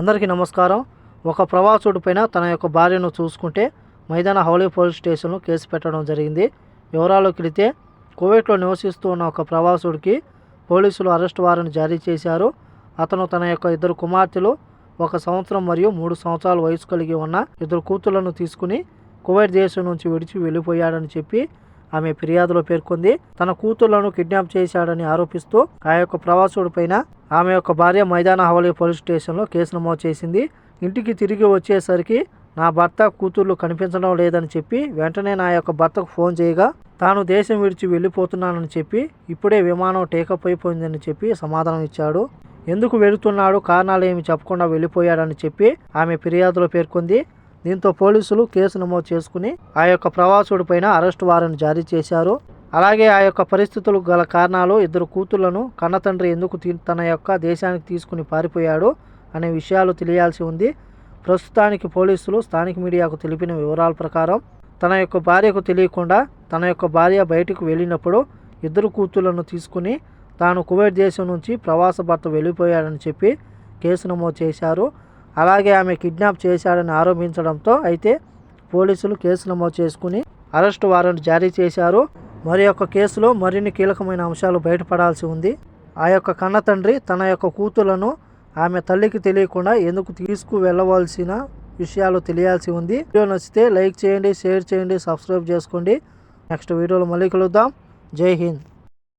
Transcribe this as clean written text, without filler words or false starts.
అందరికీ నమస్కారం. ఒక ప్రవాసుడి పైన తన యొక్క భార్యను చూసుకుంటే మైదాన హౌలీ పోలీస్ స్టేషన్లో కేసు పెట్టడం జరిగింది. వివరాల్లోకి వెళితే కువైట్లో నివసిస్తూ ఉన్న ఒక ప్రవాసుడికి పోలీసులు అరెస్ట్ వారెంట్ జారీ చేశారు. అతను తన యొక్క 2 కుమార్తెలు, 1 సంవత్సరం మరియు 3 సంవత్సరాల వయసు కలిగి ఉన్న 2 కూతుళ్లను తీసుకుని కువైట్ దేశం నుంచి విడిచి వెళ్ళిపోయాడని చెప్పి ఆమె ఫిర్యాదులో పేర్కొంది. తన కూతుళ్లను కిడ్నాప్ చేశాడని ఆరోపిస్తూ ఆ యొక్క ప్రవాసుడి పైన ఆమె యొక్క భార్య మైదాన హౌలీ పోలీస్ స్టేషన్లో కేసు నమోదు చేసింది. ఇంటికి తిరిగి వచ్చేసరికి నా భర్త కూతుర్లు కనిపించడం లేదని చెప్పి వెంటనే నా యొక్క భర్తకు ఫోన్ చేయగా తాను దేశం విడిచి వెళ్ళిపోతున్నానని చెప్పి ఇప్పుడే విమానం టేకప్ అయిపోయిందని చెప్పి సమాధానం ఇచ్చాడు. ఎందుకు వెళుతున్నాడు, కారణాలు ఏమి చెప్పకుండా వెళ్ళిపోయాడని చెప్పి ఆమె ఫిర్యాదులో పేర్కొంది. దీంతో పోలీసులు కేసు నమోదు చేసుకుని ఆ యొక్క ప్రవాసుడి పైన అరెస్ట్ వారెంట్ జారీ చేశారు. అలాగే ఆ యొక్క పరిస్థితులకు గల కారణాలు, 2 కూతుళ్లను కన్నతండ్రి ఎందుకు తన యొక్క దేశానికి తీసుకుని పారిపోయాడు అనే విషయాలు తెలియాల్సి ఉంది. ప్రస్తుతానికి పోలీసులు స్థానిక మీడియాకు తెలిపిన వివరాల ప్రకారం తన యొక్క భార్యకు తెలియకుండా తన యొక్క భార్య బయటకు వెళ్ళినప్పుడు 2 కూతుళ్లను తీసుకుని తాను కువైట్ దేశం నుంచి ప్రవాస భర్త వెళ్ళిపోయాడని చెప్పి కేసు నమోదు చేశారు. అలాగే ఆమె కిడ్నాప్ చేశాడని ఆరోపించడంతో అయితే పోలీసులు కేసు నమోదు చేసుకుని అరెస్ట్ వారెంట్ జారీ చేశారు. మరి యొక్క కేసులో మరిన్ని కీలకమైన అంశాలు బయటపడాల్సి ఉంది. ఆ యొక్క కన్నతండ్రి తన యొక్క కూతుళ్లను ఆమె తల్లికి తెలియకుండా ఎందుకు తీసుకువెళ్ళవలసిన విషయాలు తెలియాల్సి ఉంది. వీడియో నచ్చితే లైక్ చేయండి, షేర్ చేయండి, సబ్స్క్రైబ్ చేసుకోండి. నెక్స్ట్ వీడియోలో మళ్ళీ కలుద్దాం. జై హింద్.